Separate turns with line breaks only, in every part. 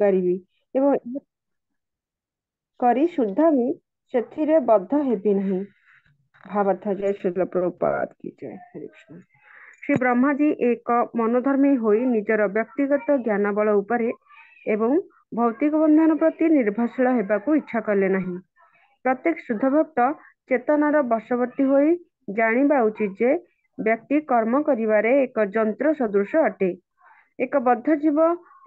ପାରିବି ଏବଂ ଏହା କରି ସୁଦ୍ଧା ବି ସେଥିରେ ବଦ୍ଧ ହେବି ନାହିଁ। ଭାବାର୍ଥ ଜୟ ଶ୍ରୀଲ ପ୍ରଭୁପାଦ କି ଜୟ। ହରେ କୃଷ୍ଣ। ଶ୍ରୀ ବ୍ରହ୍ମାଜୀ ଏକ ମନୋଧର୍ମୀ ହୋଇ ନିଜର ବ୍ୟକ୍ତିଗତ ଜ୍ଞାନ ବଳ ଉପରେ ଏବଂ ଭୌତିକ ବନ୍ଧନ ପ୍ରତି ନିର୍ଭରଶୀଳ ହେବାକୁ ଇଚ୍ଛା କଲେ ନାହିଁ। ପ୍ରତ୍ୟେକ ଶୁଦ୍ଧ ଭକ୍ତ ଚେତନାର ବଶବର୍ତ୍ତୀ ହୋଇ ଜାଣିବା ଉଚିତ ଯେ ବ୍ୟକ୍ତି କର୍ମ କରିବାରେ ଏକ ଯନ୍ତ୍ର ସଦୃଶ ଅଟେ। ଏକ ବଦ୍ଧ ଜୀବ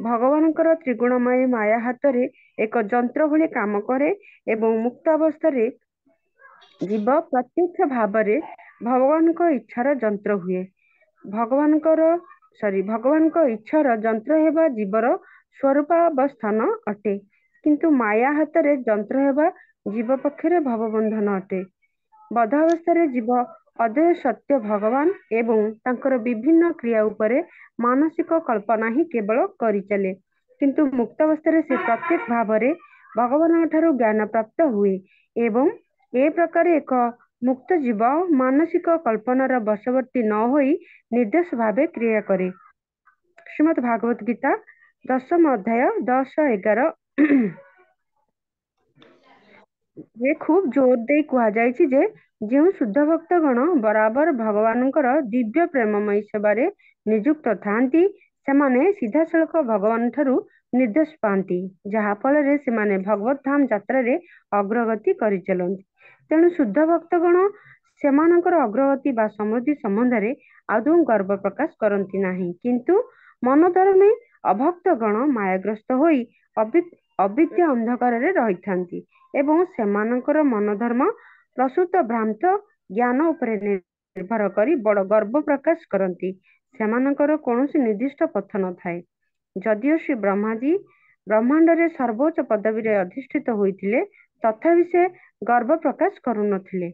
ଭଗବାନଙ୍କର ତ୍ରିଗୁଣମୟୀ ମାୟା ହାତରେ ଏକ ଯନ୍ତ୍ର ଭଳି କାମ କରେ ଏବଂ ମୁକ୍ତ ଅବସ୍ଥାରେ ଜୀବ ପ୍ରତ୍ୟକ୍ଷ ଭାବରେ ଭଗବାନଙ୍କ ଇଚ୍ଛାର ଯନ୍ତ୍ର ହୁଏ। ଭଗବାନଙ୍କ ଇଚ୍ଛାର ଯନ୍ତ୍ର ହେବା ଜୀବର ସ୍ୱରୂପାବସ୍ଥାନ ଅଟେ। କିନ୍ତୁ ମାୟା ହାତରେ ଯନ୍ତ୍ର ହେବା ଜୀବ ପକ୍ଷରେ ଭବବନ୍ଧନ ଅଟେ। ବଦ୍ଧାବସ୍ଥାରେ ଜୀବ ଅଦ୍ୱୟ ସତ୍ୟ ଭଗବାନ ଏବଂ ତାଙ୍କର ବିଭିନ୍ନ କ୍ରିୟା ଉପରେ ମାନସିକ କଳ୍ପନା ହିଁ କେବଳ କରିଚାଲେ। କିନ୍ତୁ ମୁକ୍ତାବସ୍ଥାରେ ସେ ପ୍ରତ୍ୟେକ ଭାବରେ ଭଗବାନଙ୍କ ଠାରୁ ଜ୍ଞାନ ପ୍ରାପ୍ତ ହୁଏ ଏବଂ ଏ ପ୍ରକାର ଏକ ମୁକ୍ତ ଜୀବ ମାନସିକ କଳ୍ପନାର ବଶବର୍ତ୍ତୀ ନ ହୋଇ ନିର୍ଦ୍ଦେଶ ଭାବେ କ୍ରିୟା କରେ। ଶ୍ରୀମଦ୍ ଭାଗବତ ଗୀତା 10ମ ଅଧ୍ୟାୟ 10-11 ରେ ଖୁବ୍ ଜୋର ଦେଇ କୁହାଯାଇଛି ଯେ ଯେଉଁ ଶୁଦ୍ଧ ଭକ୍ତଗଣ ବରାବର ଭଗବାନଙ୍କର ଦିବ୍ୟ ପ୍ରେମମୟୀ ସେବାରେ ନିଯୁକ୍ତ ଥାଆନ୍ତି ସେମାନେ ସିଧାସଳଖ ଭଗବାନ ଠାରୁ ନିର୍ଦ୍ଦେଶ ପାଆନ୍ତି, ଯାହା ଫଳରେ ସେମାନେ ଭଗବତ ଧାମ ଯାତ୍ରାରେ ଅଗ୍ରଗତି କରିଚାଲନ୍ତି। ତେଣୁ ଶୁଦ୍ଧ ଭକ୍ତଗଣ ସେମାନଙ୍କର ଅଗ୍ରଗତି ବା ସମୃଦ୍ଧି ସମ୍ବନ୍ଧରେ ଆଦୌ ଗର୍ବ ପ୍ରକାଶ କରନ୍ତି ନାହିଁ, କିନ୍ତୁ ମନୋଧର୍ମୀ ଅଭକ୍ତଗଣ ମାୟାଗ୍ରସ୍ତ ହୋଇ ଅବିଦ୍ୟା ଅନ୍ଧକାରରେ ରହିଥାନ୍ତି ଏବଂ ସେମାନଙ୍କର ମନୋଧର୍ମ ପ୍ରସୂତ ଭ୍ରାନ୍ତ ଜ୍ଞାନ ଉପରେ ନିର୍ଭର କରି ବଡ଼ ଗର୍ବ ପ୍ରକାଶ କରନ୍ତି। ସେମାନଙ୍କର କୌଣସି ନିର୍ଦ୍ଦିଷ୍ଟ ପଥ ନଥାଏ। ଯଦିଓ ଶ୍ରୀ ବ୍ରହ୍ମାଜୀ ବ୍ରହ୍ମାଣ୍ଡରେ ସର୍ବୋଚ୍ଚ ପଦବୀରେ ଅଧିଷ୍ଠିତ ହୋଇଥିଲେ, ତଥାପି ସେ ଗର୍ବ ପ୍ରକାଶ କରୁନଥିଲେ।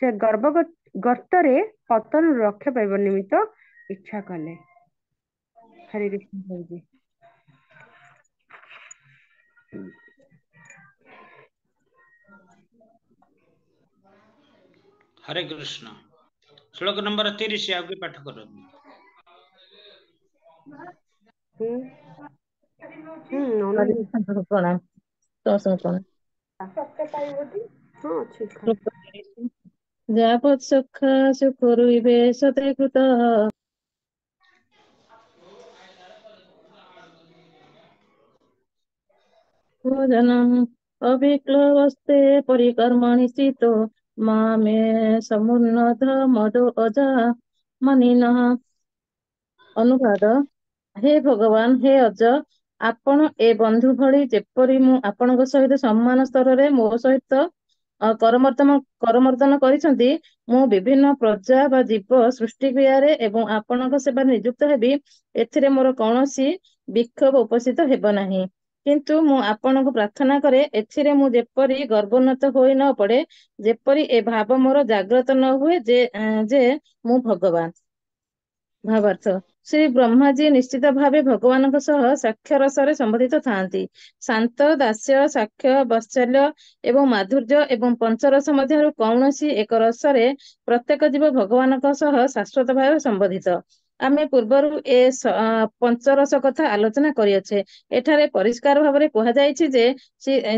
ସେ ଗର୍ତ୍ତରେ ପତନରୁ ରକ୍ଷା ପାଇବା ନିମିତ୍ତ ଇଚ୍ଛା କଲେ। ହରେ କୃଷ୍ଣ ପ୍ରଭୁଜୀ।
हरे कृष्ण। श्लोक नंबर 30 आगे पाठ करो।
प्रणाम। ଯାବତ୍ ସୁଖ ସୁଖରୁଇବେ ସତେ କୃତ ଭୋଜନମ୍ ଅବିକ୍ଳବସ୍ତେ ପରିକର୍ମଣି ସ୍ଥିतो ମାମେ ସମୁନ୍ନତ ମଦୋ ଅଜା ମନିନଃ। ଅନୁବାଦ। ହେ ଭଗବାନ, ହେ ଅଜ, ଆପଣ ଏ ବନ୍ଧୁ ଭଳି ଯେପରି ମୁଁ ଆପଣଙ୍କ ସହିତ ସମାନ ସ୍ତରରେ ମୋ ସହିତ କରମର୍ଦ୍ଦନ କରିଛନ୍ତି, ମୁଁ ବିଭିନ୍ନ ପ୍ରଜା ବା ଜୀବ ସୃଷ୍ଟି କ୍ରିୟାରେ ଏବଂ ଆପଣଙ୍କ ସେବାରେ ନିଯୁକ୍ତ ହେବି, ଏଥିରେ ମୋର କୌଣସି ବିକ୍ଷୋଭ ଉପସ୍ଥିତ ହେବ ନାହିଁ। କିନ୍ତୁ ମୁଁ ଆପଣଙ୍କୁ ପ୍ରାର୍ଥନା କରେ, ଏଥିରେ ମୁଁ ଯେପରି ଗର୍ଭୋନ୍ନତ ହୋଇ ନ ପଡେ, ଯେପରି ଏ ଭାବ ମୋର ଜାଗ୍ରତ ନ ହୁଏ ଯେ ମୁଁ ଭଗବାନ। ଭାବାର୍ଥ। ଶ୍ରୀ ବ୍ରହ୍ମାଜୀ ନିଶ୍ଚିତ ଭାବେ ଭଗବାନଙ୍କ ସହ ସାକ୍ଷ୍ୟ ରସରେ ସମ୍ବନ୍ଧିତ ଥାଆନ୍ତି। ଶାନ୍ତ, ଦାସ୍ୟ, ସାକ୍ଷ୍ୟ, ବାତ୍ସଲ୍ୟ ଏବଂ ମାଧୁର୍ଯ୍ୟ ଏବଂ ପଞ୍ଚରସ ମଧ୍ୟରୁ କୌଣସି ଏକ ରସରେ ପ୍ରତ୍ୟେକ ଜୀବ ଭଗବାନଙ୍କ ସହ ଶାଶ୍ୱତ ଭାବେ ସମ୍ବନ୍ଧିତ। ଆମେ ପୂର୍ବରୁ ଏ ପଞ୍ଚରସ କଥା ଆଲୋଚନା କରିଅଛେ। ଏଠାରେ ପରିଷ୍କାର ଭାବରେ କୁହାଯାଇଛି ଯେ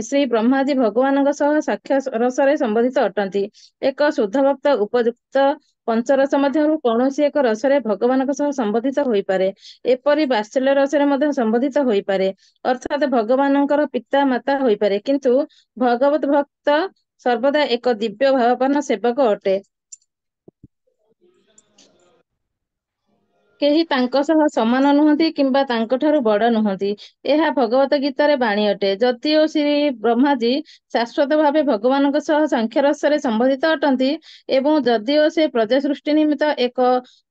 ଶ୍ରୀ ବ୍ରହ୍ମାଜୀ ଭଗବାନଙ୍କ ସହ ସାକ୍ଷ୍ୟ ରସରେ ସମ୍ବନ୍ଧିତ ଅଟନ୍ତି। ଏକ ଶୁଦ୍ଧ ଭକ୍ତ ଉପଯୁକ୍ତ ପଞ୍ଚରସ ମଧ୍ୟରୁ କୌଣସି ଏକ ରସରେ ଭଗବାନଙ୍କ ସହ ସମ୍ବନ୍ଧିତ ହୋଇପାରେ। ଏପରି ବାତ୍ସଲ୍ୟ ରସରେ ମଧ୍ୟ ସମ୍ବନ୍ଧିତ ହୋଇପାରେ, ଅର୍ଥାତ୍ ଭଗବାନଙ୍କର ପିତା ମାତା ହୋଇପାରେ, କିନ୍ତୁ ଭଗବତ ଭକ୍ତ ସର୍ବଦା ଏକ ଦିବ୍ୟ ଭାବାପନ୍ନ ସେବକ ଅଟେ। କେହି ତାଙ୍କ ସହ ସମାନ ନୁହନ୍ତି କିମ୍ବା ତାଙ୍କଠାରୁ ବଡ ନୁହନ୍ତି। ଏହା ଭଗବତ ଗୀତାରେ ବାଣୀ ଅଟେ। ଯଦିଓ ଶ୍ରୀ ବ୍ରହ୍ମାଜୀ ଶାଶ୍ୱତ ଭାବେ ଭଗବାନଙ୍କ ସହ ସାଂଖ୍ୟ ରସରେ ସମ୍ବନ୍ଧିତ ଅଟନ୍ତି ଏବଂ ଯଦିଓ ସେ ପ୍ରଜା ସୃଷ୍ଟି ନିମିତ୍ତ ଏକ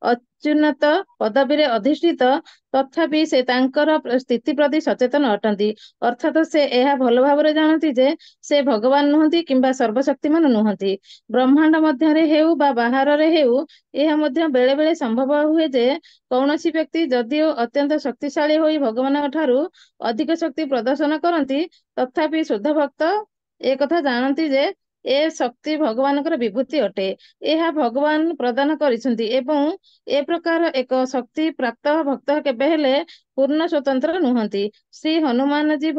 ଅତ୍ୟୁନ୍ନତ ପଦବୀରେ ଅଧିଷ୍ଠିତ, ତଥାପି ସେ ତାଙ୍କର ସ୍ଥିତି ପ୍ରତି ସଚେତନ ଅଟନ୍ତି, ଅର୍ଥାତ୍ ସେ ଏହା ଭଲ ଭାବରେ ଜାଣନ୍ତି ଯେ ସେ ଭଗବାନ ନୁହନ୍ତି କିମ୍ବା ସର୍ବଶକ୍ତିମାନ ନୁହନ୍ତି। ବ୍ରହ୍ମାଣ୍ଡ ମଧ୍ୟରେ ହେଉ ବା ବାହାରରେ ହେଉ, ଏହା ମଧ୍ୟ ବେଳେ ବେଳେ ସମ୍ଭବ ହୁଏ ଯେ କୌଣସି ବ୍ୟକ୍ତି ଯଦିଓ ଅତ୍ୟନ୍ତ ଶକ୍ତିଶାଳୀ ହୋଇ ଭଗବାନଙ୍କ ଠାରୁ ଅଧିକ ଶକ୍ତି ପ୍ରଦର୍ଶନ କରନ୍ତି, ତଥାପି ଶୁଦ୍ଧ ଭକ୍ତ ଏ କଥା ଜାଣନ୍ତି ଯେ ଏ ଶକ୍ତି ଭଗବାନଙ୍କର ବିଭୂତି ଅଟେ। ଏହା ଭଗବାନ ପ୍ରଦାନ କରିଛନ୍ତି ଏବଂ ଏ ପ୍ରକାର ଏକ ଶକ୍ତି ପ୍ରାପ୍ତ ଭକ୍ତ କେବେ ହେଲେ ପୂର୍ଣ୍ଣ ସ୍ୱତନ୍ତ୍ର ନୁହନ୍ତି। ଶ୍ରୀ ହନୁମାନଜୀ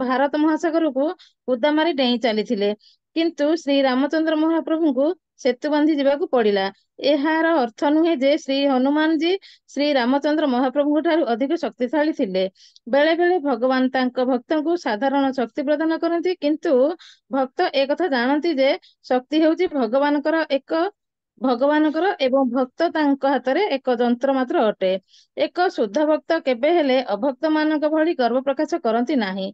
ଭାରତ ମହାସାଗରକୁ କୁଦା ମାରି ଡେଇଁ ଚାଲିଥିଲେ, କିନ୍ତୁ ଶ୍ରୀ ରାମଚନ୍ଦ୍ର ମହାପ୍ରଭୁଙ୍କୁ ସେତୁ ବାନ୍ଧି ଯିବାକୁ ପଡିଲା। ଏହାର ଅର୍ଥ ନୁହେଁ ଯେ ଶ୍ରୀ ହନୁମାନଜୀ ଶ୍ରୀ ରାମଚନ୍ଦ୍ର ମହାପ୍ରଭୁଙ୍କ ଠାରୁ ଅଧିକ ଶକ୍ତିଶାଳୀ ଥିଲେ। ବେଳେ ବେଳେ ଭଗବାନ ତାଙ୍କ ଭକ୍ତଙ୍କୁ ସାଧାରଣ ଶକ୍ତି ପ୍ରଦାନ କରନ୍ତି, କିନ୍ତୁ ଭକ୍ତ ଏକଥା ଜାଣନ୍ତି ଯେ ଶକ୍ତି ହେଉଛି ଭଗବାନଙ୍କର ଏବଂ ଭକ୍ତ ତାଙ୍କ ହାତରେ ଏକ ଯନ୍ତ୍ର ମାତ୍ର ଅଟେ। ଏକ ଶୁଦ୍ଧ ଭକ୍ତ କେବେ ହେଲେ ଅଭକ୍ତ ମାନଙ୍କ ଭଳି ଗର୍ବ ପ୍ରକାଶ କରନ୍ତି ନାହିଁ।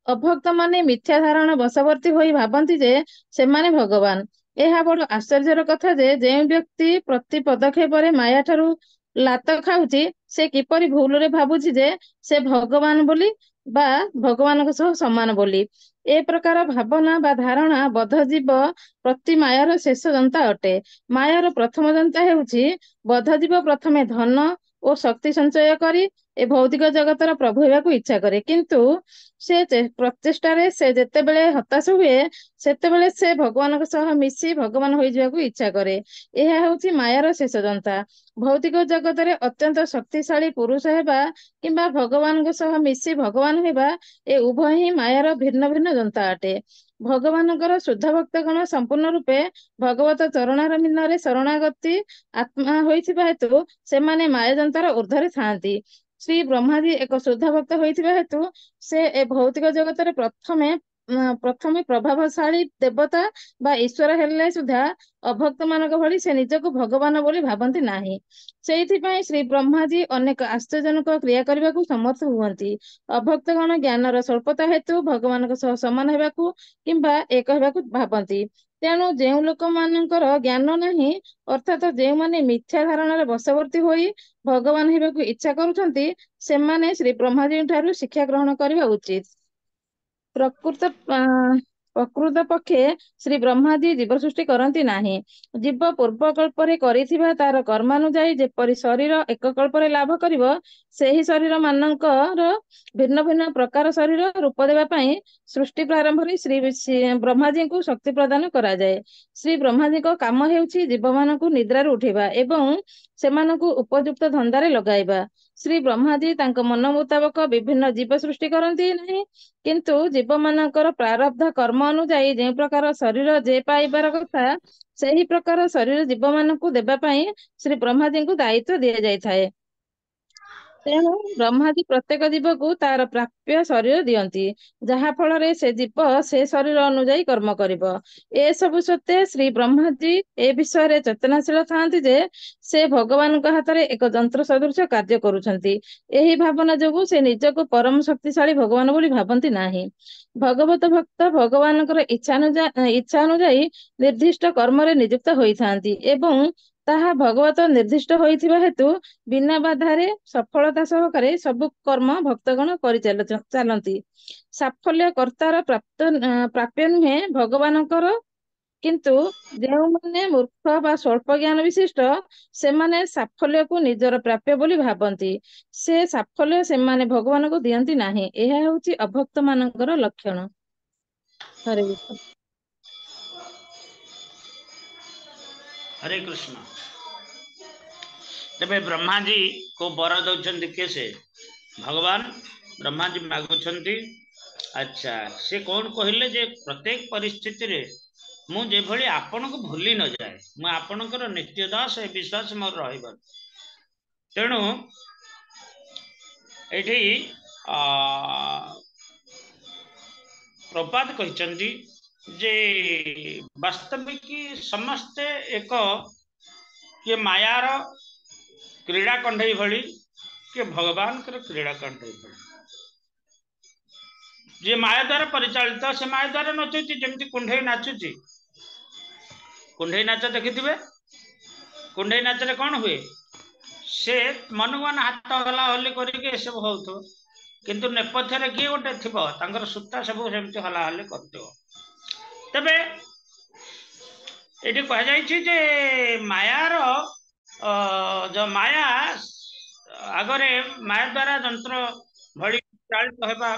ଅଭକ୍ତ ମାନେ ମିଥ୍ୟା ଧାରଣା ବଶବର୍ତ୍ତୀ ହୋଇ ଭାବନ୍ତି ଯେ ସେମାନେ ଭଗବାନ। ଏହା ବଡ ଆଶ୍ଚର୍ଯ୍ୟର କଥା ଯେ ଯେଉଁ ବ୍ୟକ୍ତି ପ୍ରତି ପଦକ୍ଷେପରେ ମାୟା ଠାରୁ ଲାତ ଖାଉଛି, ସେ କିପରି ଭୁଲରେ ଭାବୁଛି ଯେ ସେ ଭଗବାନ ବୋଲି ବା ଭଗବାନଙ୍କ ସହ ସମାନ ବୋଲି। ଏ ପ୍ରକାର ଭାବନା ବା ଧାରଣା ବଦ୍ଧଜୀବ ପ୍ରତି ମାୟାର ଶେଷ ଯନ୍ତା ଅଟେ। ମାୟାର ପ୍ରଥମ ଯନ୍ତା ହେଉଛି ବଦ୍ଧଜୀବ ପ୍ରଥମେ ଧନ ଓ ଶକ୍ତି ସଞ୍ଚୟ କରି ଏ ଭୌତିକ ଜଗତର ପ୍ରଭୁ ହେବାକୁ ଇଚ୍ଛା କରେ, କିନ୍ତୁ ପ୍ରଚେଷ୍ଟାରେ ସେ ଯେତେବେଳେ ହତାଶ ହୁଏ, ସେତେବେଳେ ସେ ଭଗବାନଙ୍କ ସହ ମିଶି ଭଗବାନ ହୋଇଯିବାକୁ ଇଚ୍ଛା କରେ। ଏହା ହେଉଛି ମାୟାର ଶେଷ ଯନ୍ତା। ଭୌତିକ ଜଗତରେ ଅତ୍ୟନ୍ତ ଶକ୍ତିଶାଳୀ ପୁରୁଷ ହେବା କିମ୍ବା ଭଗବାନଙ୍କ ସହ ମିଶି ଭଗବାନ ହେବା, ଏ ଉଭୟ ହିଁ ମାୟାର ଭିନ୍ନ ଭିନ୍ନ ଯନ୍ତା ଅଟେ। ଭଗବାନଙ୍କର ଶୁଦ୍ଧ ଭକ୍ତଗଣ ସମ୍ପୂର୍ଣ୍ଣ ରୂପେ ଭଗବତ ଚରଣାରବିନ୍ଦରେ ଶରଣାଗତି ଆତ୍ମା ହୋଇଥିବା ହେତୁ ସେମାନେ ମାୟାଯନ୍ତାର ଊର୍ଦ୍ଧ୍ୱରେ ଥାଆନ୍ତି। ଶ୍ରୀ ବ୍ରହ୍ମାଜୀ ଏକ ଶୁଦ୍ଧ ଭକ୍ତ ହୋଇଥିବା ହେତୁ ସେ ଏ ଭୌତିକ ଜଗତରେ ପ୍ରଥମେ ପ୍ରଭାବଶାଳୀ ଦେବତା ବା ଈଶ୍ୱର ହେଲେ ସୁଦ୍ଧା ଅଭକ୍ତ ମାନଙ୍କ ଭଳି ସେ ନିଜକୁ ଭଗବାନ ବୋଲି ଭାବନ୍ତି ନାହିଁ। ସେଇଥିପାଇଁ ଶ୍ରୀ ବ୍ରହ୍ମାଜୀ ଅନେକ ଆଶ୍ଚର୍ଯ୍ୟଜନକ କ୍ରିୟା କରିବାକୁ ସମର୍ଥ ହୁଅନ୍ତି। ଅଭକ୍ତଗଣ ଜ୍ଞାନର ସ୍ୱଳ୍ପତା ହେତୁ ଭଗବାନଙ୍କ ସହ ସମାନ ହେବାକୁ କିମ୍ବା ଏକ ହେବାକୁ ଭାବନ୍ତି। ତେଣୁ ଯେଉଁ ଲୋକମାନଙ୍କର ଜ୍ଞାନ ନାହିଁ, ଅର୍ଥାତ ଯେଉଁମାନେ ମିଥ୍ୟା ଧାରଣାର ବଶବର୍ତ୍ତୀ ହୋଇ ଭଗବାନ ହେବାକୁ ଇଚ୍ଛା କରୁଛନ୍ତି, ସେମାନେ ଶ୍ରୀ ବ୍ରହ୍ମାଜୀଙ୍କ ଠାରୁ ଶିକ୍ଷା ଗ୍ରହଣ କରିବା ଉଚିତ। ପ୍ରକୃତ ପକ୍ଷେ ଶ୍ରୀ ବ୍ରହ୍ମାଜୀ ଜୀବ ସୃଷ୍ଟି କରନ୍ତି ନାହିଁ। ଜୀବ ପୂର୍ବ କଳ୍ପରେ କରିଥିବା ତାର କର୍ମାନୁଯାୟୀ ଯେପରି ଶରୀର ଏକ କଳ୍ପରେ ଲାଭ କରିବ, ସେହି ଶରୀର ମାନଙ୍କର ଭିନ୍ନ ଭିନ୍ନ ପ୍ରକାର ଶରୀର ରୂପ ଦେବା ପାଇଁ ସୃଷ୍ଟି ପ୍ରାରମ୍ଭରେ ଶ୍ରୀ ବ୍ରହ୍ମାଜୀଙ୍କୁ ଶକ୍ତି ପ୍ରଦାନ କରାଯାଏ। ଶ୍ରୀ ବ୍ରହ୍ମାଜୀଙ୍କ କାମ ହେଉଛି ଜୀବମାନଙ୍କୁ ନିଦ୍ରାରୁ ଉଠେଇବା ଏବଂ ସେମାନଙ୍କୁ ଉପଯୁକ୍ତ ଧନ୍ଦାରେ ଲଗାଇବା। ଶ୍ରୀ ବ୍ରହ୍ମାଜୀ ତାଙ୍କ ମନ ମୁତାବକ ବିଭିନ୍ନ ଜୀବ ସୃଷ୍ଟି କରନ୍ତି ନାହିଁ, କିନ୍ତୁ ଜୀବମାନଙ୍କର ପ୍ରାରବ୍ଧ କର୍ମ ଅନୁଯାୟୀ ଯେଉଁ ପ୍ରକାର ଶରୀର ଯେ ପାଇବାର କଥା, ସେହି ପ୍ରକାର ଶରୀର ଜୀବମାନଙ୍କୁ ଦେବା ପାଇଁ ଶ୍ରୀ ବ୍ରହ୍ମାଜୀଙ୍କୁ ଦାୟିତ୍ୱ ଦିଆଯାଇଥାଏ। ତେଣୁ ବ୍ରହ୍ମାଜୀ ପ୍ରତ୍ୟେକ ଜୀବକୁ ତାର ପ୍ରାପ୍ୟ ଶରୀର ଦିଅନ୍ତି, ଯାହା ଫଳରେ ସେ ଜୀବ ସେ ଶରୀର ଅନୁଯାୟୀ କର୍ମ କରିବ। ଏସବୁ ସତ୍ତ୍ୱେ ଶ୍ରୀ ବ୍ରହ୍ମାଜୀ ଏ ବିଷୟରେ ଚେତନାଶୀଳ ଥାଆନ୍ତି ଯେ ସେ ଭଗବାନଙ୍କ ହାତରେ ଏକ ଯନ୍ତ୍ର ସଦୃଶ କାର୍ଯ୍ୟ କରୁଛନ୍ତି। ଏହି ଭାବନା ଯୋଗୁଁ ସେ ନିଜକୁ ପରମ ଶକ୍ତିଶାଳୀ ଭଗବାନ ବୋଲି ଭାବନ୍ତି ନାହିଁ। ଭଗବତ ଭକ୍ତ ଭଗବାନଙ୍କର ଇଚ୍ଛା ଅନୁଯାୟୀ ନିର୍ଦ୍ଦିଷ୍ଟ କର୍ମରେ ନିଯୁକ୍ତ ହୋଇଥାନ୍ତି ଏବଂ ତାହା ଭଗବତ ନିର୍ଦ୍ଦିଷ୍ଟ ହୋଇଥିବା ହେତୁ ବିନା ବାଧାରେ ସଫଳତା ସହକାରେ ସବୁ କର୍ମ ଭକ୍ତଗଣ ଚାଲନ୍ତି। ସାଫଲ୍ୟ କର୍ତ୍ତାର ପ୍ରାପ୍ୟ ନୁହେଁ ଭଗବାନଙ୍କର, କିନ୍ତୁ ଯେଉଁମାନେ ମୂର୍ଖ ବା ସ୍ୱଳ୍ପ ଜ୍ଞାନ ବିଶିଷ୍ଟ, ସେମାନେ ସାଫଲ୍ୟକୁ ନିଜର ପ୍ରାପ୍ୟ ବୋଲି ଭାବନ୍ତି। ସେ ସାଫଲ୍ୟ ସେମାନେ ଭଗବାନଙ୍କୁ ଦିଅନ୍ତି ନାହିଁ। ଏହା ହେଉଛି ଅଭକ୍ତ ମାନଙ୍କର ଲକ୍ଷଣ। ହରେ କୃଷ୍ଣ।
हरे कृष्ण। तेबे ब्रह्माजी को बर दौरान किए से भगवान ब्रह्माजी मागुंट। अच्छा, से कौन कहले जे प्रत्येक परिस्थिति रे मुझे भली आपण को भूली न जाए, मु आपणकर नित्य दास विश्वास मोर रही। तेणु ये प्रपात कहते जे वास्तविक समस्ते एक किए मायार क्रीड़ा कंडई भली, किए भगवान क्रीड़ा कंडई भली। जे माया द्वारा परिचालित से माया द्वारा नचुची, जमी कुंडई नाचुची। कुंडई नाच देखिथिबे, कुंडई नाच रे कौन हुए, से मन मन हाथ हला हली करके सब होतो, किंतु नेपथ्य किए गोटे थिबो तांकर सूता सब सेमती हला हली करथिबो। तबे एटी कह जायछि जे मायार जो माया आगरे माया द्वारा जंत्र भली चालित हेबा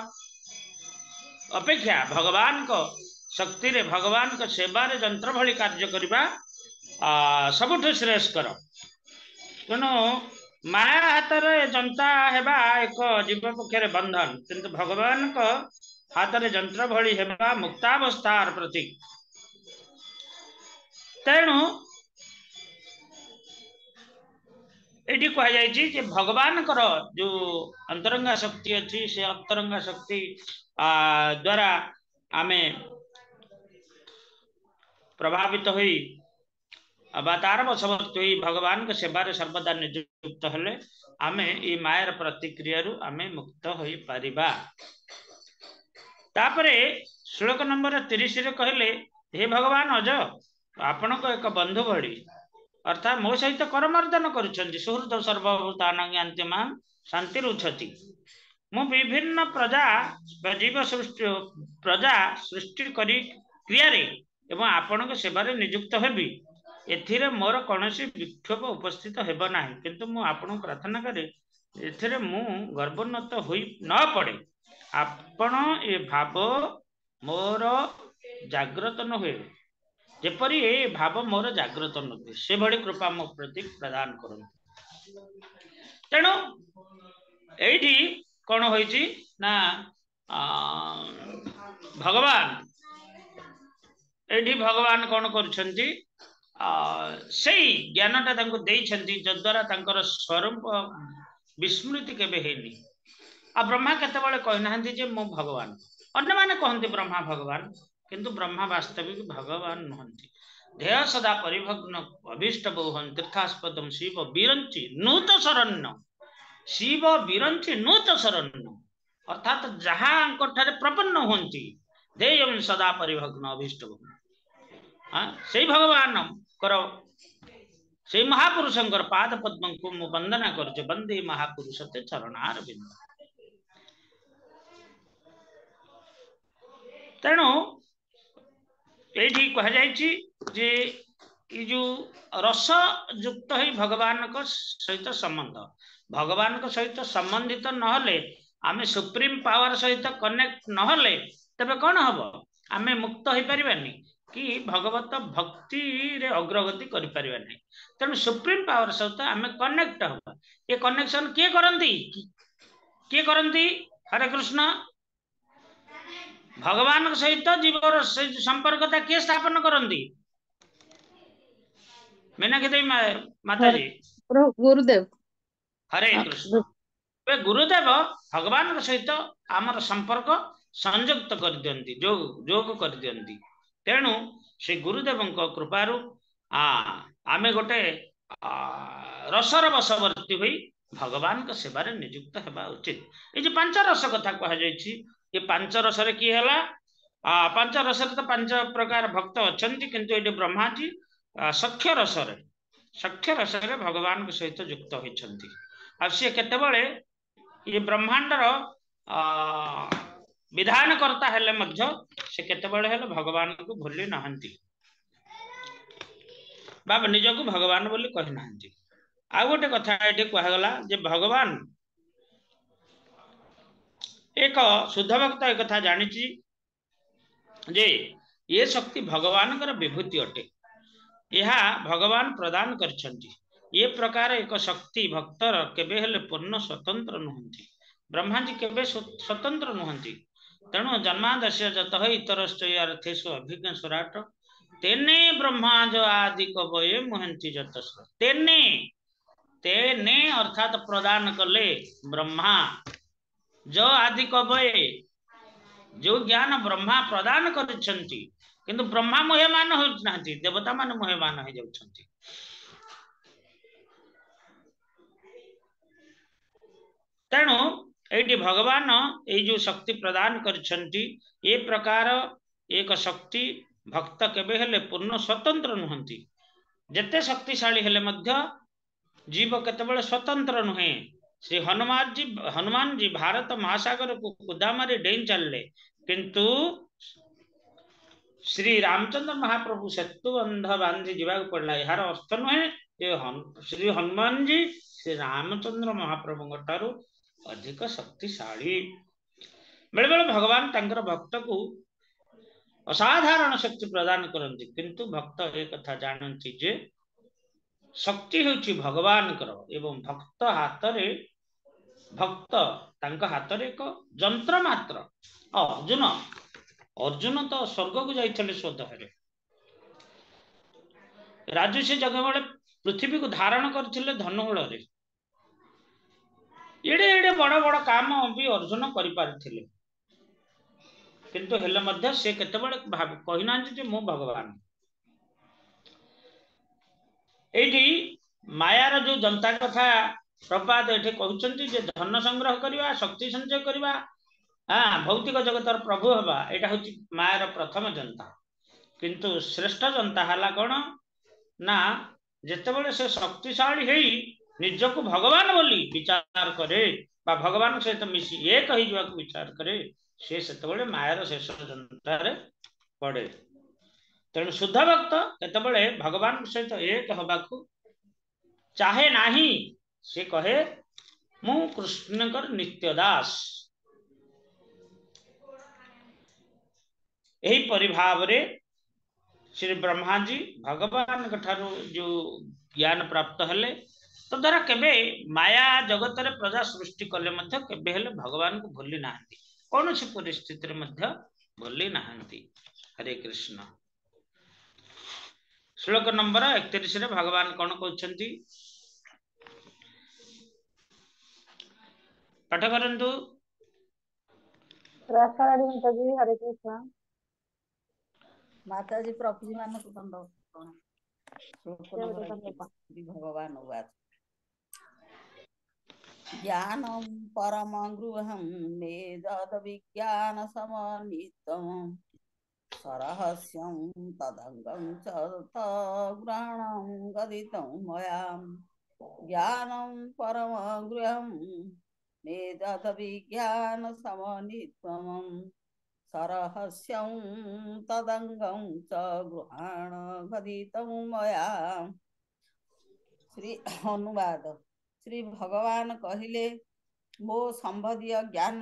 अपेक्षा भगवान को शक्ति रे भगवान को सेवा रे जंत्र भली कार्य करबा सबुठ श्रेयस्कर। तेणु माया हाथ में जंता हेबा एक जीव पक्षे बंधन, किंतु भगवान को हाथ में जंत्र भली हेबा मुक्तावस्थार प्रतीक। तेणु ये कहुई भगवान जो अंतरंगा शक्ति अच्छी से अंतरंगा शक्ति द्वारा आमे प्रभावित हुई तार बशवर्ती हुई भगवान के सेवार सर्वदा नियुक्त हेले आमे ये मायर प्रतिक्रिया आमे मुक्त हो पारिबा। तापरे श्लोक नंबर 30 रे कहले, हे भगवान अज आपण को एक बंधु भली अर्थात मो सहित करमर्दन करुछंती सुहृद सर्वभूतानां मां शांति रुछति। मु विभिन्न जीव सृष्टि करी क्रिया रे एवं आपण के सेवारे नियुक्त हेबी। एथिरे मोर कौनसी विक्षोभ उपस्थित हेब नाही, किंतु मु आपण प्रार्थना करे एथिरे मु गर्वोन्नत होई न पड़े। आपण ए भाव मोर जागृत न हुए, जेपरी ए भाव मोर जागृत न हुए से भली कृपा मो प्रति प्रदान करूँ। तेणु एठी कौन होइछि ना भगवान एठी भगवान कौन करुछंती सही ज्ञानटा तांको देइछंती जद्वारा तांकर स्वरूप विस्मृति केबे हेनी। आ ब्रह्मा केतेबेले कहनाहंती जे मो भगवान, अन्य माने कहंती ब्रह्मा भगवान, किंतु ब्रह्मा वास्तविक भगवान नहंती। ध्येय सदा परिभग्न अभीष्ट बहुहन तीर्थास्पदम शिव विरंचि नूत शरण्य, शिव विरंचि नूत शरण्य अर्थात जहां अंकठारे प्रपन्न होंती ध्येयम सदा परिभग्न अभीष्ट बहुहन से भगवान कर से महापुरुषंकर पाद पद्म को मु वंदना करछे। वंदे महापुरुष ते चरणार बिंद। तेणु ये कह जाइछि जे ये जो रस युक्त ही भगवान को सहित संबंध, भगवान को सहित संबंधित नहले आमे सुप्रीम पावर सहित कनेक्ट नहले तबे कौन हम आमे मुक्त हो पारिबानी कि भगवत भक्ति रे अग्रगति करि परिबा नहीं। तेणु सुप्रीम पावर सहित आमे कनेक्ट हम। ये कनेक्शन किए करंती हरे कृष्ण भगवान सहित जीवर संपर्कता किए स्थापन करंती मीनाक्षी देवी माता जी
गुरुदेव।
हरे कृष्ण गुरुदेव भगवान सहित आमर संपर्क संयुक्त कर दियंती, जोग कर दियंती। तेणु से गुरुदेव कृपारू आमे गोटे रसर बशवर्ती हुई भगवान का सेवारे नियुक्त हेबा उचित। ये जो पांच रस कथा कह जाइछि, ये पांच रस रे की हैला पांच रस रे तो पांच प्रकार भक्त अछंती, किंतु ये ब्रह्मा जी सख्य रस रे भगवान के सहित युक्त होइछंती। आ से केतेबेले ये ब्रह्मांडर विधान करता हेले मध्य से केतेबेले हेले भगवान को भूली नहंती बाबा निज को भगवान बोली कहि नहंती। आ गोटे कथा एठी कहगला जे भगवान एक शुद्ध भक्त एक कथा जानिछि जे ये शक्ति भगवान कर विभूति अटे, यह भगवान प्रदान करछंती। ये प्रकार एक शक्ति भक्तर केबे हेले पूर्ण स्वतंत्र नुहंती। ब्रह्मा जी केबे स्वतंत्र नुहंती। तेणु जन्मादस्य जत इतरस्थेषु अभिज्ञ स्वराट तेने ब्रह्मा जो आदि कवये मुहंती जत तेने तेने अर्थात प्रदान कले ब्रह्मा जो आदि कवये जो ज्ञान ब्रह्मा प्रदान करछंती, किंतु ब्रह्मा मोहमान हो नाहंती, देवता मान मोहमान हो जाउछंती। तेणु ये भगवान ये जो शक्ति प्रदान करछंती, ये प्रकार एक शक्ति भक्त केबे हेले पूर्ण स्वतंत्र नुहंती। जेते शक्तिशाली हेले मध्य जीव केतेबेले स्वतंत्र नुहे। श्री हनुमान जी भारत महासागर को कुदा मारी डेई चलले, किंतु श्री रामचंद्र महाप्रभु सेतु बंध बांधी जीवाक पड़ला। यार अर्थ नुहे श्री हनुमान जी श्री रामचंद्र महाप्रभु ठारू अधिक शक्तिशाली। बेले बेले भगवान तांकर भक्त को असाधारण शक्ति प्रदान करती, किंतु भक्त एक कथा जानती जे शक्ति होची भगवान कर एवं भक्त हाथ रे भक्त तांका हाथ रे एक जंत्र मात्र। अर्जुन अर्जुन तो स्वर्ग को जाइछले स्वदेह राजसी जगह बेले पृथ्वी को धारण करथिले धनुबल रे। एडे एडे बड़ बड़ काम भी अर्जुन करि पारिथिले, किंतु हेले मध्य से केतेबेले कहि नांति जे मो भगवान। एठी मायार जो जनता कथा प्रपात एठी कहउचंती जे धन संग्रह करिवा, शक्ति संचय करिवा, भौतिक जगतर प्रभु हवा, एटा होची मायार प्रथम जनता। किंतु श्रेष्ठ जनता हला कोन ना जेतेबेले से शक्तिशाली हेई निजको भगवान बोली विचार करे बा भगवान सहित मिसी एक ही जुआ विचार करे, से सेतेबेले मायार शेष जनता रे पड़े। तेणु शुद्ध भक्त केतेबेले भगवान सहित एक हबाकू चाहे नाही, से कहे मु कृष्णकर नित्य दास। यही परिभाव रे श्री ब्रह्मा जी भगवान ठारू जो ज्ञान प्राप्त हेले, तो द्वारा केबे माया जगत रे प्रजा सृष्टि कले मध्य केबे हेले भगवान को भूली नाहंती, कौन सी परिस्थिति रे मध्य भूली नाहंती। हरे कृष्ण। श्लोक नंबर 31 रे भगवान कौन कहउछंती पाठ करंतु।
रासाराणी माताजी हरे कृष्ण।
माताजी प्रभुजी मान को दंड प्रणाम। श्लोक नंबर 31 श्री भगवान उवाच ज्ञानं परम गृहं मेदद विज्ञान समन्वितम् सरहस्यं तदंगं च तग्रहणं गदितं मया। ज्ञानं परम गृहं मेदद विज्ञान समन्वितम् सरहस्यं तदंगं च गृहाण गदितं मया। श्री अनुवाद। श्री भगवान कहिले मो संबंधीय ज्ञान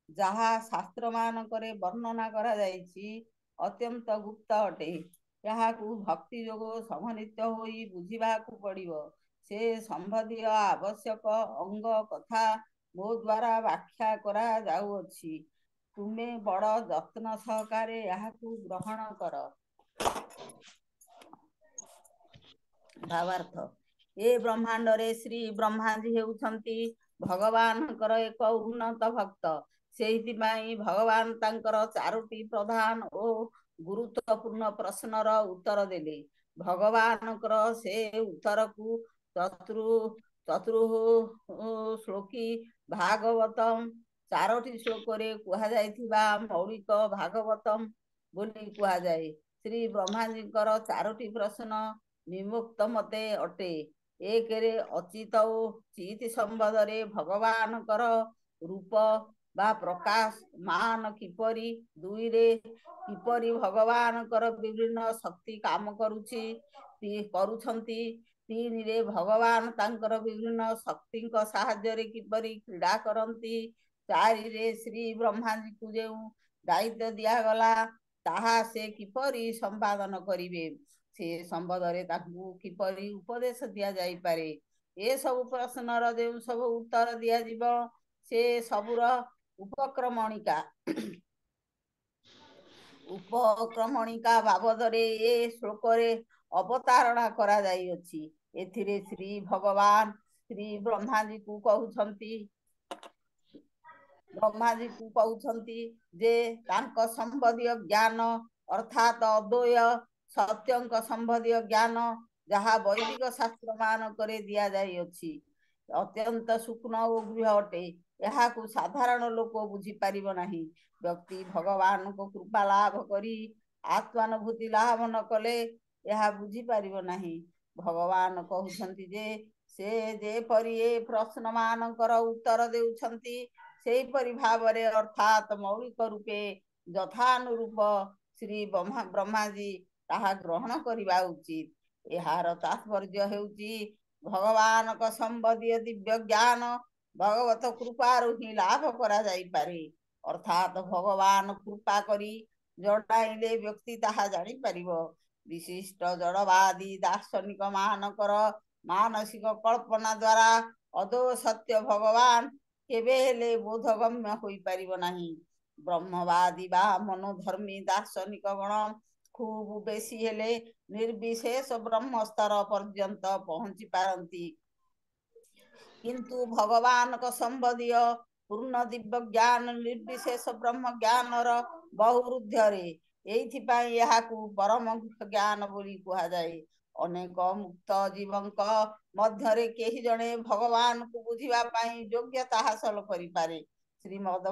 जहा शास्त्र मानकरे वर्णना करा जाइछि अत्यंत गुप्त अटे। याहाकू भक्ति जोगो समन्वित होई बुझिबाकू पड़िबो। से संबंधीय आवश्यक अंग कथा मो द्वारा व्याख्या करा जाउअछि। तुमे बड़ यत्न सहकारे याहाकू ग्रहण कर। भावार्थ। ए ब्रह्मांड रे श्री ब्रह्मा जी हेउछंती भगवानकर एक उन्नत भक्त। सेहिथिपाई भगवान तांकर चारोटी प्रधान ओ गुरुत्वपूर्ण प्रश्नर उत्तर देले। भगवानकर से उत्तर को चतुर् श्लोकी भागवतम चारोटी श्लोकरे कुहा जाइथिबा मौलिक भागवतम बोली कुहा जाए। श्री ब्रह्मा जीकर चारोटी प्रश्न विमुक्त मते अटे। एक रे अचित चित संबंधरे भगवानकर रूप बा प्रकाश मान किपरि। दुई रे किपरि भगवानकर विभिन्न शक्ति काम करुछंती। तीन रे भगवान तांकर विभिन्न शक्ति साहाय्य रे किपरि क्रीड़ा करंती। चारि रे श्री ब्रह्मा जी को जो दायित्व दिया गला ताहा से किपरि संपादन करिवे, से संबंधरे ताकू किपरि उपदेश दिया जाई पारे। ए सब प्रश्नर जो सब उत्तर दिया जीवो से सबुर उपक्रमणिका बाबदरे ए श्लोकरे अवतारणा करा जाई अछि। एथिरे श्री भगवान श्री ब्रह्मा जी को कहउछंती जे तांक संबंधीय ज्ञान अर्थात अद्वय सत्यंक संबंधीय ज्ञान जहा वैदिक शास्त्र मान करे दिया जाई अछि अत्यंत सूक्ष्म और गृह अटे। यहाकू साधारण लोक बुझी पारिब नाही। व्यक्ति भगवान को कृपा लाभ करी आत्मानुभूति लाभ न कले यह बुझी पारिब नाही। भगवान कहउछंती जे से जे परि ए प्रश्न मानकर उत्तर देउछंती सेही परि भावरे अर्थात मौलिक रूपे यथानुरूप श्री ब्रह्मा जी ताहा ग्रहण करिबा उचित। एहार तात्पर्य हेउची भगवान का संबंधीय दिव्य ज्ञान भगवत कृपारु ही लाभ करा जाई पारे। अर्थात भगवान कृपा करी ଜଣାଇଲେ ବ୍ୟକ୍ତି ତାହା ଜାଣିପାରିବ। ବିଶିଷ୍ଟ ଜଡ଼ବାଦୀ ଦାର୍ଶନିକ ମାନଙ୍କର ମାନସିକ କଳ୍ପନା ଦ୍ୱାରା ଅଦୋ ସତ୍ୟ ଭଗବାନ କେବେ ହେଲେ ବୋଧଗମ୍ୟ ହୋଇପାରିବ ନାହିଁ। ବ୍ରହ୍ମବାଦୀ ବା ମନୋଧର୍ମୀ ଦାର୍ଶନିକ ଗଣ ଖୁବ୍ ବେଶୀ ହେଲେ ନିର୍ବିଶେଷ ବ୍ରହ୍ମ ସ୍ତର ପର୍ଯ୍ୟନ୍ତ ପହଞ୍ଚି ପାରନ୍ତି, କିନ୍ତୁ ଭଗବାନଙ୍କ ସମ୍ବନ୍ଧୀୟ ପୂର୍ଣ୍ଣ ଦିବ୍ୟ ଜ୍ଞାନ ନିର୍ବିଶେଷ ବ୍ରହ୍ମ ଜ୍ଞାନର ବହୁ ଊର୍ଦ୍ଧ୍ୱରେ। ଏଇଥିପାଇଁ ଏହାକୁ ପରମ ଜ୍ଞାନ ବୋଲି କୁହାଯାଏ। ଅନେକ ମୁକ୍ତ ଜୀବଙ୍କ ମଧ୍ୟରେ କେହି ଜଣେ ଭଗବାନଙ୍କୁ ବୁଝିବା ପାଇଁ ଯୋଗ୍ୟତା ହାସଲ କରିପାରେ। ଶ୍ରୀମଦ୍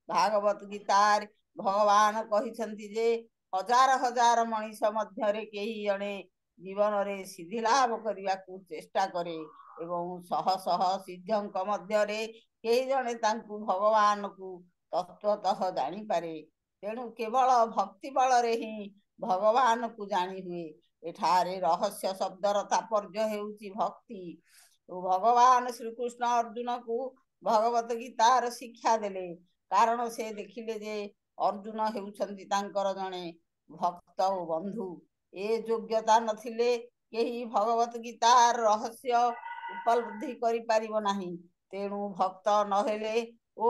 ଭାଗବତ ଗୀତାରେ ଭଗବାନ କହିଛନ୍ତି ଯେ ହଜାର ହଜାର ମଣିଷ ମଧ୍ୟରେ କେହି ଜଣେ ଜୀବନରେ ସିଦ୍ଧି ଲାଭ କରିବାକୁ ଚେଷ୍ଟା କରେ ଏବଂ ଶହ ଶହ ସିଦ୍ଧଙ୍କ ମଧ୍ୟରେ କେହି ଜଣେ ତାଙ୍କୁ ଭଗବାନଙ୍କୁ ତତ୍ତ୍ୱତଃ ଜାଣିପାରେ। ତେଣୁ କେବଳ ଭକ୍ତି ବଳରେ ହିଁ ଭଗବାନଙ୍କୁ ଜାଣି ହୁଏ। ଏଠାରେ ରହସ୍ୟ ଶବ୍ଦର ତାତ୍ପର୍ଯ୍ୟ ହେଉଛି ଭକ୍ତି। ଭଗବାନ ଶ୍ରୀକୃଷ୍ଣ ଅର୍ଜୁନକୁ ଭଗବତ ଗୀତାର ଶିକ୍ଷା ଦେଲେ, କାରଣ ସେ ଦେଖିଲେ ଯେ ଅର୍ଜୁନ ହେଉଛନ୍ତି ତାଙ୍କର ଜଣେ ଭକ୍ତ ଓ ବନ୍ଧୁ। ଏ ଯୋଗ୍ୟତା ନଥିଲେ କେହି ଭଗବତ ଗୀତାର ରହସ୍ୟ ଉପଲବ୍ଧି କରିପାରିବ ନାହିଁ। ତେଣୁ ଭକ୍ତ ନହେଲେ ଓ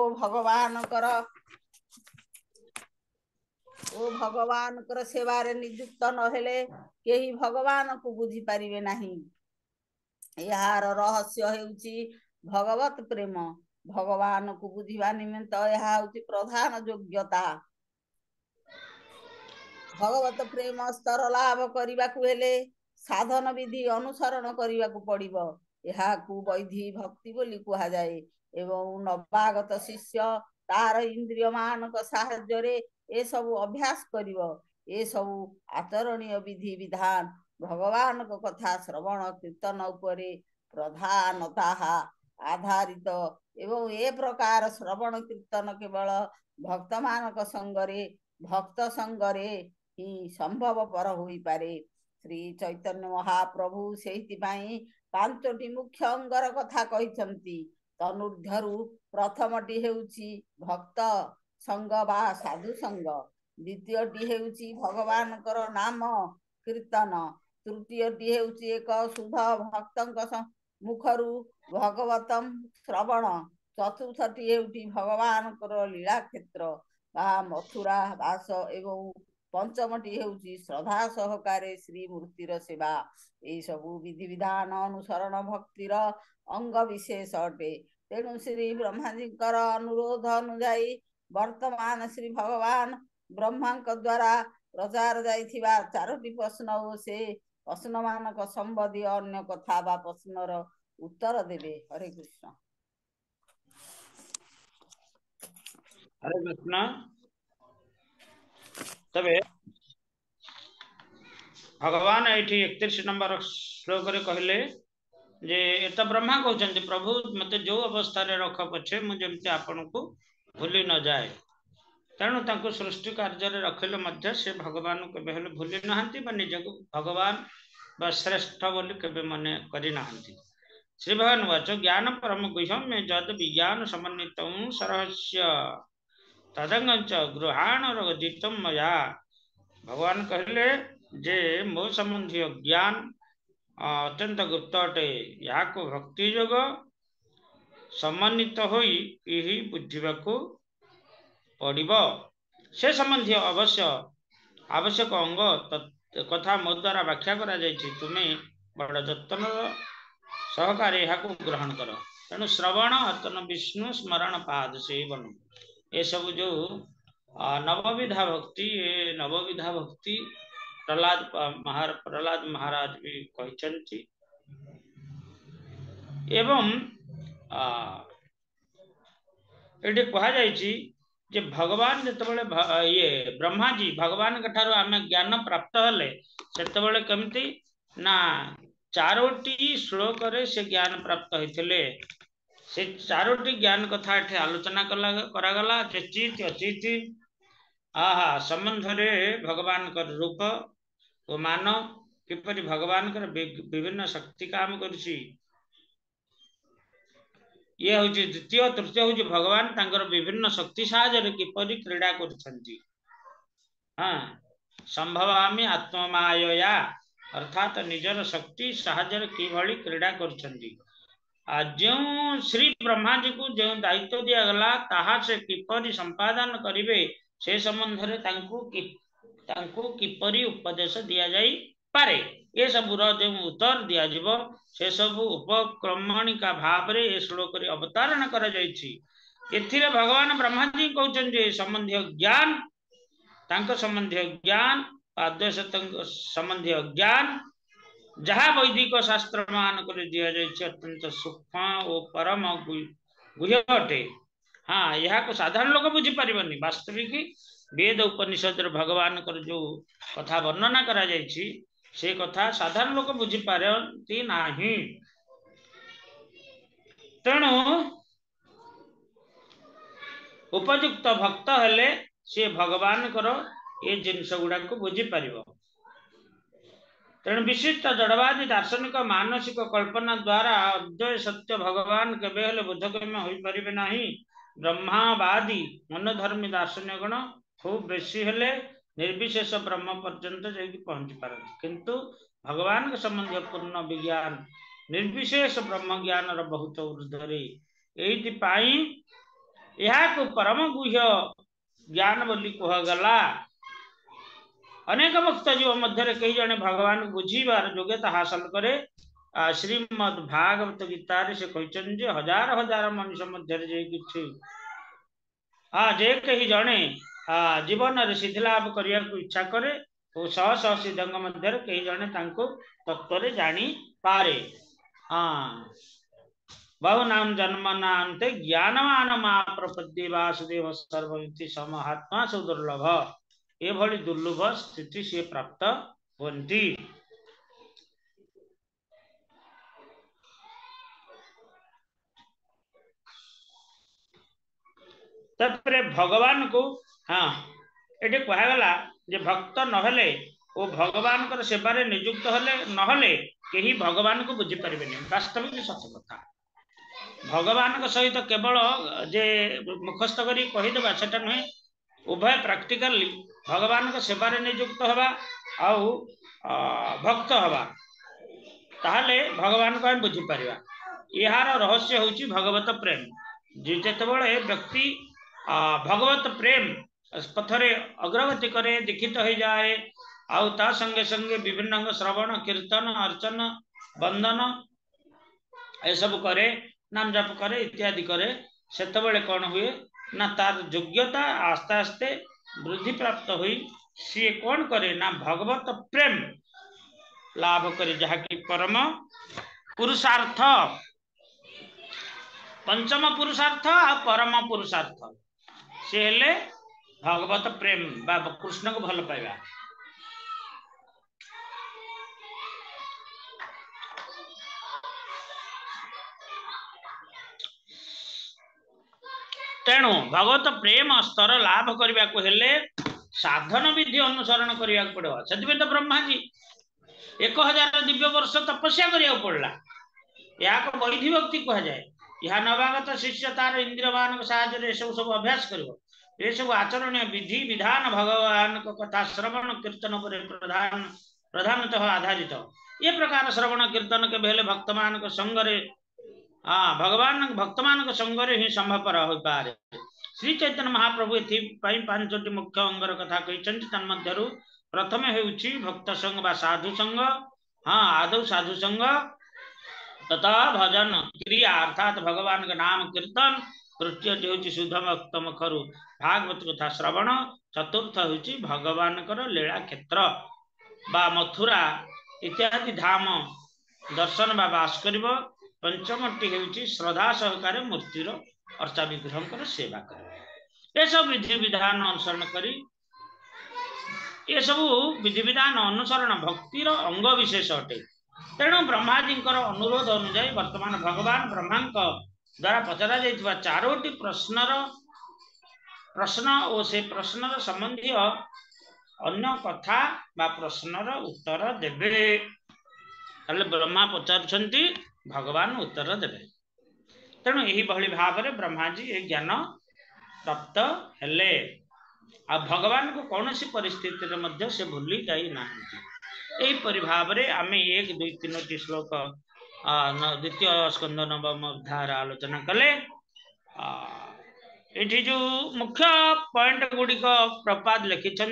ଭଗବାନଙ୍କର ସେବାରେ ନିଯୁକ୍ତ ନହେଲେ କେହି ଭଗବାନଙ୍କୁ ବୁଝିପାରିବେ ନାହିଁ। ଏହାର ରହସ୍ୟ ହେଉଛି ଭଗବତ ପ୍ରେମ। ଭଗବାନଙ୍କୁ ବୁଝିବା ନିମିତ୍ତ ଏହା ହେଉଛି ପ୍ରଧାନ ଯୋଗ୍ୟତା। ଭଗବତ ପ୍ରେମ ସ୍ତର ଲାଭ କରିବାକୁ ହେଲେ ସାଧନ ବିଧି ଅନୁସରଣ କରିବାକୁ ପଡ଼ିବ। ଏହାକୁ ବୈଧି ଭକ୍ତି ବୋଲି କୁହାଯାଏ ଏବଂ ନବାଗତ ଶିଷ୍ୟ ତାର ଇନ୍ଦ୍ରିୟ ମାନଙ୍କ ସାହାଯ୍ୟରେ ଏସବୁ ଅଭ୍ୟାସ କରିବ। ଏସବୁ ଆଚରଣୀୟ ବିଧି ବିଧାନ ଭଗବାନଙ୍କ କଥା ଶ୍ରବଣ କୀର୍ତ୍ତନ ଉପରେ ପ୍ରଧାନତଃ ଆଧାରିତ ଏବଂ ଏ ପ୍ରକାର ଶ୍ରବଣ କୀର୍ତ୍ତନ କେବଳ ଭକ୍ତ ସଙ୍ଗରେ ହିଁ ସମ୍ଭବପର ହୋଇପାରେ। ଶ୍ରୀ ଚୈତନ୍ୟ ମହାପ୍ରଭୁ ସେଇଥିପାଇଁ 5ଟି ମୁଖ୍ୟ ଅଙ୍ଗର କଥା କହିଛନ୍ତି। ତନ୍ମଧ୍ୟରୁ ପ୍ରଥମଟି ହେଉଛି ଭକ୍ତ ସଙ୍ଗ ବା ସାଧୁ ସଙ୍ଗ, ଦ୍ୱିତୀୟଟି ହେଉଛି ଭଗବାନଙ୍କର ନାମ କୀର୍ତ୍ତନ, ତୃତୀୟଟି ହେଉଛି ଏକ ଶୁଦ୍ଧ ଭକ୍ତଙ୍କ ମୁଖରୁ ଭଗବତମ୍ ଶ୍ରବଣ, ଚତୁର୍ଥଟି ହେଉଛି ଭଗବାନଙ୍କର ଲୀଳାକ୍ଷେତ୍ର ବା ମଥୁରା ବାସ ଏବଂ ପଞ୍ଚମଟି ହେଉଛି ଶ୍ରଦ୍ଧା ସହକାରେ ଶ୍ରୀମୂର୍ତ୍ତିର ସେବା। ଏହିସବୁ ବିଧିବିଧାନ ଅନୁସରଣ ଭକ୍ତିର ଅଙ୍ଗ ବିଶେଷ ଅଟେ। ତେଣୁ ଶ୍ରୀ ବ୍ରହ୍ମାଜୀଙ୍କର ଅନୁରୋଧ ଅନୁଯାୟୀ ବର୍ତ୍ତମାନ ଶ୍ରୀ ଭଗବାନ ବ୍ରହ୍ମାଙ୍କ ଦ୍ୱାରା ପଚରା ଯାଇଥିବା 4ଟି ପ୍ରଶ୍ନ ଓ ସେ ପ୍ରଶ୍ନମାନଙ୍କ ସମ୍ବନ୍ଧୀୟ ଅନ୍ୟ କଥା ବା ପ୍ରଶ୍ନର ଉତ୍ତର ଦେବେ। ହରେ କୃଷ୍ଣ।
ହରେ କୃଷ୍ଣ। তবে ভগবান এইଠି 31 নম্বର ଶ୍ଲୋକରେ କହିଲେ ଯେ ଏତ ବ୍ରହ୍ମା କହୁଛନ୍ତି ପ୍ରଭୁ ମତେ ଯୋଉ ଅବସ୍ଥାରେ ରଖ ପଛେ ମୁଁ ଯେମିତି ଆପଣଙ୍କୁ ଭୁଲି ନ ଯାଏ। ତେଣୁ ତାଙ୍କୁ ସୃଷ୍ଟି କାର୍ଯ୍ୟରେ ରଖିଲେ ମଧ୍ୟ ସେ ଭଗବାନଙ୍କୁ କେବେ ହେଲେ ଭୁଲି ନାହାନ୍ତି ବା ନିଜକୁ ଭଗବାନ ବା ଶ୍ରେଷ୍ଠ ବୋଲି କେବେ ମନେ କରିନାହାନ୍ତି। ଶ୍ରୀ ଭଗବାନ ବାଚ ଜ୍ଞାନ ପରମ ଗୁହ୍ୟମ ଯଦ ବିଜ୍ଞାନ ସମନ୍ୱିତଂ ସରହସ୍ୟ ତଦଙ୍ଗଞ୍ଚ ଗୃହାଣ ରଗଦିତମ୍ ମୟା। ଭଗବାନ କହିଲେ ଯେ ମୋ ସମ୍ବନ୍ଧୀୟ ଜ୍ଞାନ ଅତ୍ୟନ୍ତ ଗୁପ୍ତ ଅଟେ, ଏହାକୁ ଭକ୍ତି ଯୋଗ ସମନ୍ୱିତ ହୋଇ ଏହି ବୁଝିବାକୁ ପଡ଼ିବ। ସେ ସମ୍ବନ୍ଧୀୟ ଆବଶ୍ୟକ ଅଙ୍ଗ କଥା ମୋ ଦ୍ୱାରା ବ୍ୟାଖ୍ୟା କରାଯାଇଛି। ତୁମେ ବଡ଼ ଯତ୍ନ ସହକାରେ ଏହାକୁ ଗ୍ରହଣ କର। ତେଣୁ ଶ୍ରବଣ ଅତନ ବିଷ୍ଣୁ ସ୍ମରଣ ପାଦ ସେବନ, ଏସବୁ ଯୋଉ ନବବିଧା ଭକ୍ତି, ଏ ନବବିଧା ଭକ୍ତି ପ୍ରହ୍ଲାଦ ମହାରାଜ ବି କହିଛନ୍ତି। ଏବଂ ଏଠି କୁହାଯାଇଛି ଯେ ଭଗବାନ ଯେତେବେଳେ ବ୍ରହ୍ମାଜୀ ଭଗବାନଙ୍କ ଠାରୁ ଆମେ ଜ୍ଞାନ ପ୍ରାପ୍ତ ହେଲେ ସେତେବେଳେ କେମିତି ନା 4ଟି ଶ୍ଲୋକରେ ସେ ଜ୍ଞାନ ପ୍ରାପ୍ତ ହେଇଥିଲେ। ସେ 4ଟି ଜ୍ଞାନ କଥା ଏଠି ଆଲୋଚନା କରାଗଲା। ଚିତ୍ ଅଚିତ୍ ସମ୍ବନ୍ଧରେ ଭଗବାନଙ୍କର ରୂପ ଓ ମାନ, କିପରି ଭଗବାନଙ୍କର ବିଭିନ୍ନ ଶକ୍ତି କାମ କରୁଛି, ଇଏ ହଉଛି ଦ୍ୱିତୀୟ। ତୃତୀୟ ହଉଛି ଭଗବାନ ତାଙ୍କର ବିଭିନ୍ନ ଶକ୍ତି ସାହାଯ୍ୟରେ କିପରି କ୍ରୀଡ଼ା କରୁଛନ୍ତି। हाँ संभवामी आत्ममाया अर्थात निजर शक्ति साहाଯ୍य किभଳି क्रीड़ा करछंती जो श्री ब्रह्मा जी को जो दायित्व दिया गला ताहा से किपरि संपादन करिवे से संबंध रे तांको किपरि उपदेश दिया जाई पारे ये सब जो उत्तर दिया जीवो से सब उपक्रमणिका भाव रे ए श्लोक रे अवतारण करा जाईछि एथिरे भगवान ब्रह्मा जी कहउछन जे संबंधी ज्ञान तांको संबंधी ज्ञान आदेश संबंधी ज्ञान जहाँ वैदिक शास्त्र मान दिया जाए अत्यंत सूक्ष्म और परम गुह्य अटे हाँ यहाँ को साधारण लोक बुझी पारबनी वास्तविक वेद उपनिषद भगवान जो कथा वर्णना करा जायछि से कथा साधारण लोक बुझी पारती नाही तेणु उपयुक्त भक्त हेले से भगवान करो ये जिनस गुड़ा को बुझी पारिबो तेणु विशिष्ट जड़वादी दार्शनिक मानसिक कल्पना द्वारा अद्वय सत्य भगवान केबे हेले बोधगम्य होई परिबे नाही ब्रह्मावादी मनोधर्मी दार्शनिक गण खूब बेसी हेले निर्विशेष ब्रह्म पर्यंत जाइक पहुंची पारती किंतु भगवान के संबंधी पूर्ण विज्ञान निर्विशेष ब्रह्म ज्ञान र बहुत ऊर्ध्वरे एइति पाई यहा को परम गुह्य ज्ञान बोली कहगला अनेक भक्त जीव मध्य कई जने भगवान बुझीबार योग्यता हासिल करे श्रीमद भागवत गीता से कहते जे हजार हजार मनुष्य मध्य जे कही जने जीवन रे सिद्धि लाभ करिया को इच्छा करे तो सह सह सिद्धंग मध्य कई जने तांको तत्व रे जानी पारे बहुनाम जन्मनान्ते ज्ञानवान मा प्रपद्ये वासुदेव सर्वमिति समहात्मा सुदुर्लभ ये भली दुर्लभ स्थिति से प्राप्त होती तत्परे भगवान को हाँ ये कहगला जे भक्त नहले वो भगवान कर सेवारे नियुक्त हले नहले केही भगवान को बुझी पारिबे नहीं वास्तविक सत्य कथा भगवान सहित केवल जे मुखस्थ करी कहीदेवा सेटा नुहे उभय प्रैक्टिकली भगवान के सेवारे नियुक्त हवा आउ भक्त हवा ताहले भगवान को हम बुझी पारिबा यार रहस्य होची भगवत प्रेम जेतेबेले व्यक्ति भगवत प्रेम पथरे अग्रगति करे दीक्षित हो जाए आउ ता संगे संगे विभिन्न श्रवण कीर्तन अर्चन बंदन ए सब करे नाम जप करे इत्यादि करे सेतेबेले कौन हुए ना तार योग्यता आस्ते आस्ते वृद्धि प्राप्त हुई सी कौन करे ना भगवत प्रेम लाभ करे जहाँकि परम पुरुषार्थ पंचम पुरुषार्थ आ परम पुरुषार्थ से हेले भगवत प्रेम बा कृष्ण को भल पाइबा तेणु भगवत प्रेम स्तर लाभ करने को हेले साधन विधि अनुसरण करने को पड़ो से तो ब्रह्मा जी 1000 दिव्य वर्ष तपस्या करने पड़ा या वैधि भक्ति कह जाए यह नवागत शिष्य तार इंद्रियमान साहाय्य सब सब अभ्यास कर सब आचरणीय विधि विधान भगवान कथा श्रवण कीर्तन पर प्रधानतः आधारित ये प्रकार श्रवण कीर्तन के भेले भक्तमान संगरे भगवान भक्तमान संगरे ही संभवपर हो पारे श्री चैतन्य महाप्रभु ए 5टी मुख्य अंगर कथा कहते तन्मध्यरु प्रथम हेउछि भक्त संग बा साधु संग आदौ साधु संग तथा भजन क्रिया अर्थात भगवान का नाम कीर्तन तृतीयटी हूँ शुद्ध भक्त मुखरु भागवत कथा श्रवण चतुर्थ हूँ भगवान लीला क्षेत्र बा मथुरा इत्यादि धाम दर्शन बा बास कर पंचमटी हूँ श्रद्धा सहकार मूर्तिर अर्चा विग्रह सेवा कर सब विधि विधान अनुसरण करी ये सब विधि विधान अनुसरण भक्तिर अंग विशेष अटे तेणु ब्रह्मा जी अनुरोध अनुजाई वर्तमान भगवान ब्रह्मा द्वारा पचरा जाइथिबा 4टी प्रश्न और से प्रश्नर संबंधी अन्य कथा बा प्रश्नर उत्तर देबे ब्रह्मा पचारुछंती भगवान उत्तर देबे तेणु यही भली भाव में ब्रह्मा जी ज्ञान प्राप्त हेले आ भगवान को कौन सी परिस्थिति मध्य से भूली जाई नाहंती। एहीपरि भाव में आम 1 2 3 श्लोक द्वितीय स्कंद नवम अध्याय आलोचना कले। ये जो मुख्य पॉइंट गुड़िक प्रपात लिखिं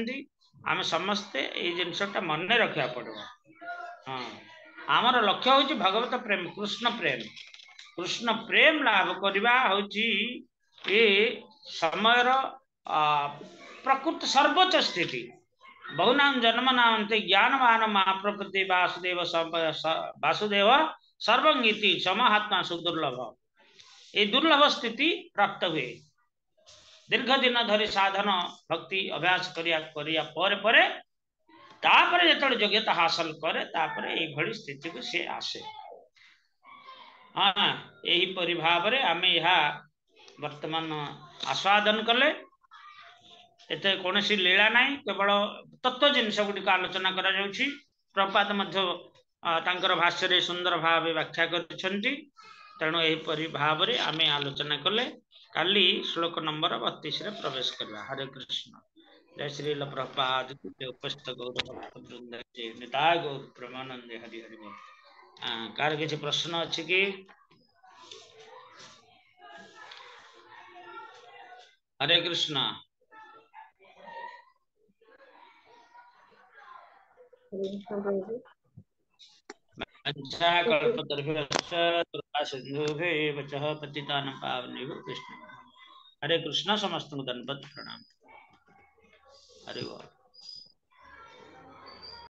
आम समस्ते ये जिनसा मन रखा पड़ो। हाँ आमर लक्ष्य हूँ भगवत प्रेम कृष्ण प्रेम लाभ करवा हूँ ये समयर प्रकृत सर्वोच्च स्थिति। बहुनाम जन्म नामते ज्ञानवान महाप्रकृति वासुदेव सर्वंगीति समाहात्मा सुदुर्लभ। ये दुर्लभ स्थिति प्राप्त हुए दीर्घ दिन धरी साधन भक्ति अभ्यास करिया परे तापरे जो योग्यता हासिल करे तापरे ये भली स्थिति को से आसे। हाँ यही भाव में आम यह वर्तमान आस्वादन कले। एते कौन सी लीला नहीं केवल तत्व जिनस गुड़िक आलोचना करा जाउछि। प्रपात मध्य तांकर भाष्य सुंदर भाव व्याख्या करिसेंति। तेणु यही भाव में आम आलोचना कले। काली श्लोक नंबर 32 रे प्रवेश करवा। हरे कृष्ण। जय श्री प्रभुपाद उपस्थित गौर भक्त वृंद निताय गौर प्रेमानंदे। हरि हरि बोल। कार किसी प्रश्न अच्छी कि? हरे कृष्ण। अच्छा कल्पतरुभ्यश्च कृपा सिन्धुभ्येव च पतितानां पावनेभ्यो कृष्ण। हरे कृष्ण। समस्त दंडवत प्रणाम। हरि बोल।